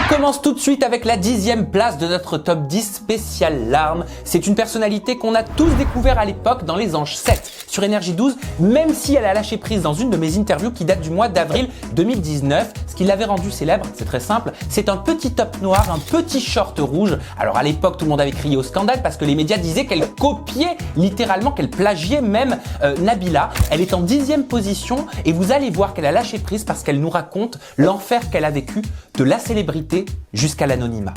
On commence tout de suite avec la 10e place de notre top 10 spécial larmes. C'est une personnalité qu'on a tous découvert à l'époque dans Les Anges 7 sur Énergie 12, même si elle a lâché prise dans une de mes interviews qui date du mois d'avril 2019. Ce qui l'avait rendu célèbre, c'est très simple, c'est un petit top noir, un petit short rouge. Alors à l'époque, tout le monde avait crié au scandale parce que les médias disaient qu'elle copiait littéralement, qu'elle plagiait même Nabila. Elle est en 10e position et vous allez voir qu'elle a lâché prise parce qu'elle nous raconte l'enfer qu'elle a vécu de la célébrité jusqu'à l'anonymat.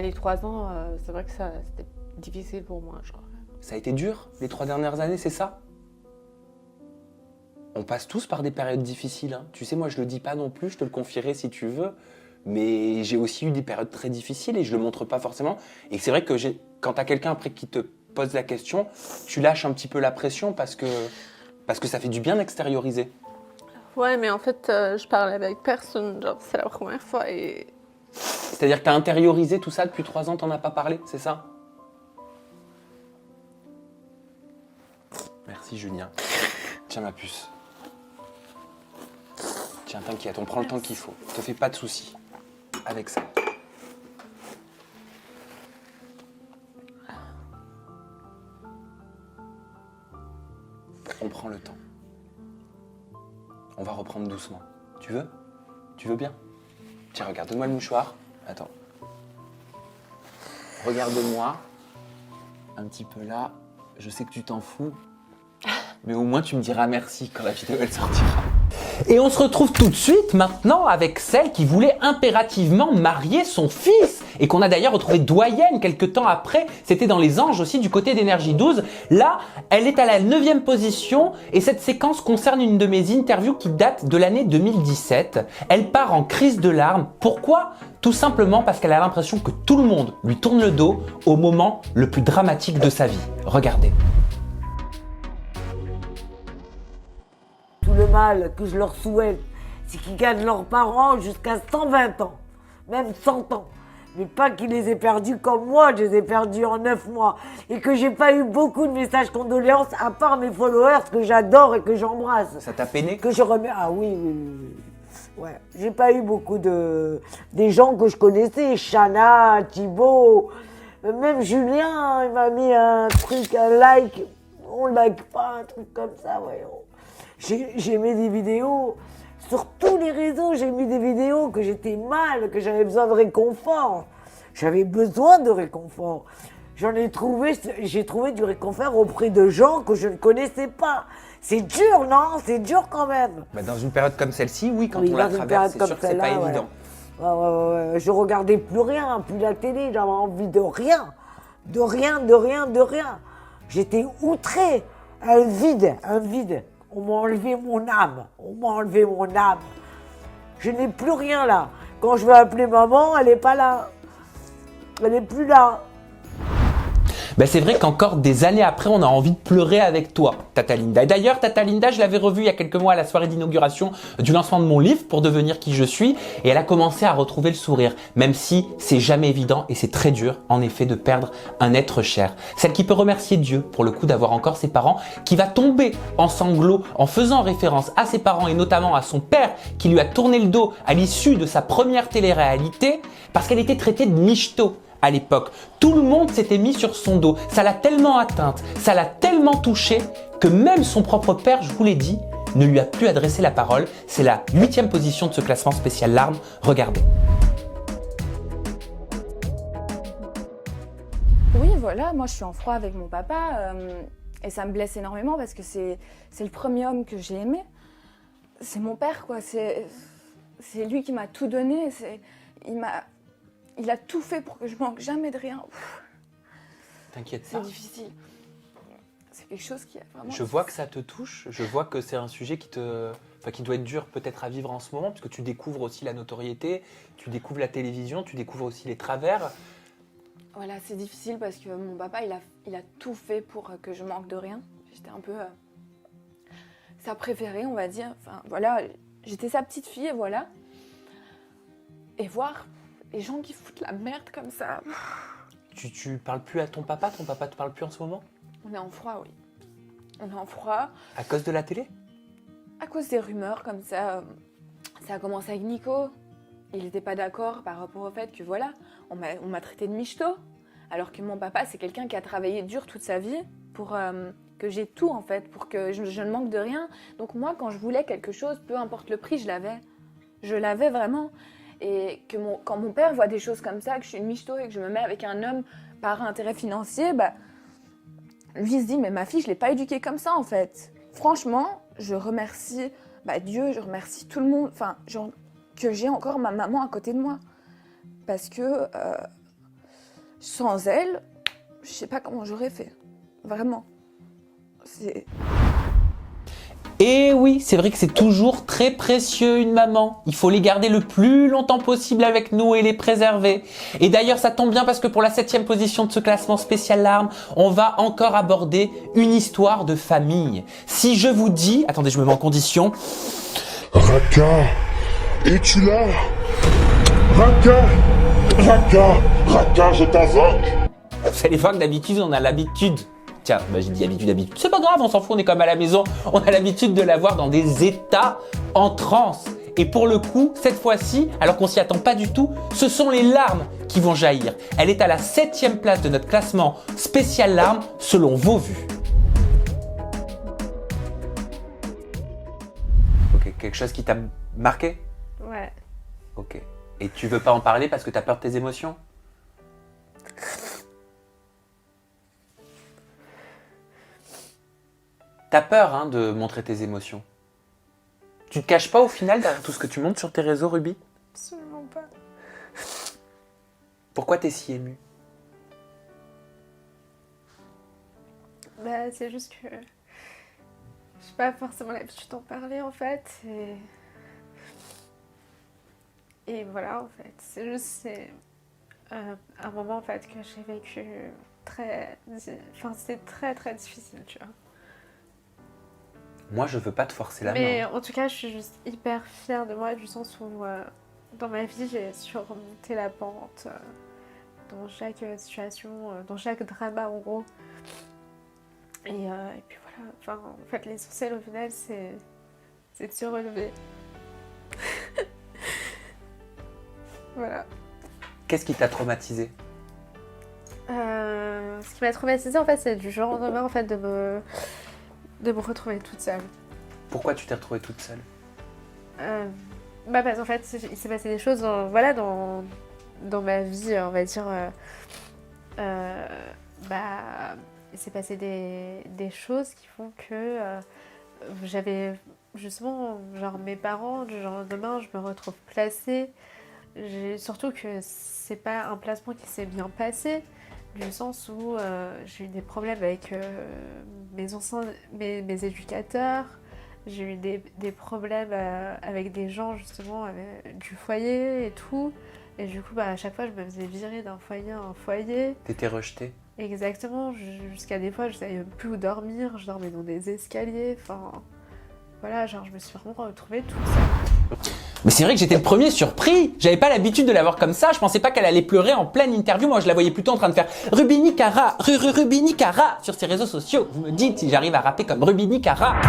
Les 3 ans, c'est vrai que c'était difficile pour moi, je crois. Ça a été dur les 3 dernières années, c'est ça? On passe tous par des périodes difficiles, hein. Tu sais, moi je le dis pas non plus, je te le confierai si tu veux, mais j'ai aussi eu des périodes très difficiles et je le montre pas forcément. Et c'est vrai que quand t'as quelqu'un après qui te pose la question, tu lâches un petit peu la pression parce que ça fait du bien d'extérioriser. Ouais, mais en fait, je parlais avec personne, genre c'est la première fois et... C'est-à-dire que t'as intériorisé tout ça depuis 3 ans, t'en as pas parlé, c'est ça? Merci Julien. Tiens ma puce. Tiens, t'inquiète, on prend le temps qu'il faut. Te fais pas de soucis avec ça. On prend le temps. On va reprendre doucement. Tu veux? Tu veux bien? Tiens, regarde, donne-moi le mouchoir. Attends. Regarde-moi. Un petit peu là. Je sais que tu t'en fous. Mais au moins, tu me diras merci quand la vidéo elle sortira. Et on se retrouve tout de suite maintenant avec celle qui voulait impérativement marier son fils et qu'on a d'ailleurs retrouvé doyenne quelques temps après. C'était dans Les Anges aussi du côté d'Énergie 12. Là, elle est à la 9e position et cette séquence concerne une de mes interviews qui date de l'année 2017. Elle part en crise de larmes. Pourquoi? Tout simplement parce qu'elle a l'impression que tout le monde lui tourne le dos au moment le plus dramatique de sa vie. Regardez. Tout le mal que je leur souhaite, c'est qu'ils gagnent leurs parents jusqu'à 120 ans, même 100 ans. Mais pas qu'ils les aient perdus comme moi, je les ai perdus en 9 mois. Et que j'ai pas eu beaucoup de messages condoléances, à part mes followers que j'adore et que j'embrasse. Ça t'a peiné? Que je remets... Ah oui, oui, oui, oui. Ouais. J'ai pas eu beaucoup des gens que je connaissais, Chana, Thibaut, même Julien, il m'a mis un truc, un like. On like pas, un truc comme ça, voyons. J'ai mis des vidéos, sur tous les réseaux, j'ai mis des vidéos que j'étais mal, que j'avais besoin de réconfort. J'avais besoin de réconfort. J'ai trouvé du réconfort auprès de gens que je ne connaissais pas. C'est dur, non? C'est dur quand même. Dans une période comme celle-ci, oui, quand Oui, on la dans une traverse, c'est période sûr que comme c'est pas celle-là, évident. Ouais. Je regardais plus rien, plus la télé, j'avais envie de rien. De rien. J'étais outrée. Un vide. On m'a enlevé mon âme. Je n'ai plus rien là. Quand je veux appeler maman, elle n'est pas là. Elle n'est plus là. C'est vrai qu'encore des années après, on a envie de pleurer avec toi, Tata Linda. Et d'ailleurs, Tata Linda, je l'avais revue il y a quelques mois à la soirée d'inauguration du lancement de mon livre Pour devenir qui je suis. Et elle a commencé à retrouver le sourire, même si c'est jamais évident et c'est très dur, en effet, de perdre un être cher. Celle qui peut remercier Dieu, pour le coup, d'avoir encore ses parents, qui va tomber en sanglots en faisant référence à ses parents et notamment à son père qui lui a tourné le dos à l'issue de sa première télé-réalité parce qu'elle était traitée de michto. À l'époque, tout le monde s'était mis sur son dos. Ça l'a tellement atteinte, ça l'a tellement touchée que même son propre père, je vous l'ai dit, ne lui a plus adressé la parole. C'est la 8e position de ce classement spécial larmes. Regardez. Oui, voilà, moi je suis en froid avec mon papa et ça me blesse énormément parce que c'est le premier homme que j'ai aimé. C'est mon père, quoi. C'est lui qui m'a tout donné. Il a tout fait pour que je manque jamais de rien. T'inquiète pas. C'est difficile. C'est quelque chose qui a vraiment... Je vois que ça te touche. Je vois que c'est un sujet qui doit être dur peut-être à vivre en ce moment, parce que tu découvres aussi la notoriété, tu découvres la télévision, tu découvres aussi les travers. Voilà, c'est difficile parce que mon papa, il a tout fait pour que je manque de rien. J'étais un peu sa préférée, on va dire. Enfin, voilà, j'étais sa petite fille, et voilà. Et voir les gens qui foutent la merde comme ça. Tu parles plus à ton papa te parle plus en ce moment? On est en froid, oui. On est en froid. À cause de la télé? à cause des rumeurs comme ça a commencé avec Nico. Il n'était pas d'accord par rapport au fait que voilà, on m'a traité de michto. Alors que mon papa, c'est quelqu'un qui a travaillé dur toute sa vie pour que j'ai tout en fait, pour que je ne manque de rien. Donc moi, quand je voulais quelque chose, peu importe le prix, je l'avais. Je l'avais vraiment. Et que quand mon père voit des choses comme ça, que je suis une michto et que je me mets avec un homme par intérêt financier, bah, lui il se dit mais ma fille, je l'ai pas éduquée comme ça en fait. Franchement, je remercie Dieu, je remercie tout le monde, enfin, que j'ai encore ma maman à côté de moi. Parce que sans elle, je sais pas comment j'aurais fait. Vraiment. Et oui, c'est vrai que c'est toujours très précieux une maman. Il faut les garder le plus longtemps possible avec nous et les préserver. Et d'ailleurs, ça tombe bien parce que pour la 7e position de ce classement spécial larmes, on va encore aborder une histoire de famille. Si je vous dis... Attendez, je me mets en condition. Raka, es-tu là? Raka, je t'invoque. Vous allez voir que d'habitude, on a l'habitude... Tiens, j'ai dit habitude. C'est pas grave, on s'en fout, on est comme à la maison. On a l'habitude de la voir dans des états en transe. Et pour le coup, cette fois-ci, alors qu'on s'y attend pas du tout, ce sont les larmes qui vont jaillir. Elle est à la 7e place de notre classement spécial larmes selon vos vues. Ok, quelque chose qui t'a marqué? Ouais. Ok. Et tu veux pas en parler parce que t'as peur de tes émotions? T'as peur hein, de montrer tes émotions. Tu te caches pas au final derrière tout ce que tu montres sur tes réseaux, Ruby? Absolument pas. Pourquoi t'es si émue? Bah, c'est juste que j'ai pas forcément l'habitude d'en parler en fait. Et voilà en fait. C'est un moment en fait que j'ai vécu c'est très très difficile, tu vois. Moi, je veux pas te forcer la Mais main. en tout cas, je suis juste hyper fière de moi du sens où dans ma vie, j'ai surmonté la pente dans chaque situation, dans chaque drama en gros. Et puis voilà, enfin, en fait, l'essentiel au final, c'est de se relever. Voilà. Qu'est-ce qui t'a traumatisé? Ce qui m'a traumatisée, en fait, c'est du jour au lendemain, en fait, de me retrouver toute seule. Pourquoi tu t'es retrouvée toute seule? Parce qu'en fait, il s'est passé des choses dans ma vie, on va dire. Il s'est passé des choses qui font que j'avais justement, genre mes parents, du jour au lendemain, je me retrouve placée. Surtout que c'est pas un placement qui s'est bien passé, du sens où j'ai eu des problèmes avec mes éducateurs, j'ai eu des problèmes avec des gens justement du foyer et tout. Et du coup, à chaque fois, je me faisais virer d'un foyer à un foyer. T'étais rejetée? Exactement, jusqu'à des fois, je savais même plus où dormir, je dormais dans des escaliers, enfin... Voilà, genre, je me suis vraiment retrouvée toute seule. Mais c'est vrai que j'étais le premier surpris. J'avais pas l'habitude de la voir comme ça. Je pensais pas qu'elle allait pleurer en pleine interview. Moi, je la voyais plutôt en train de faire Rubini Cara, Rubini Cara sur ses réseaux sociaux. Vous me dites si j'arrive à rapper comme Rubini Cara.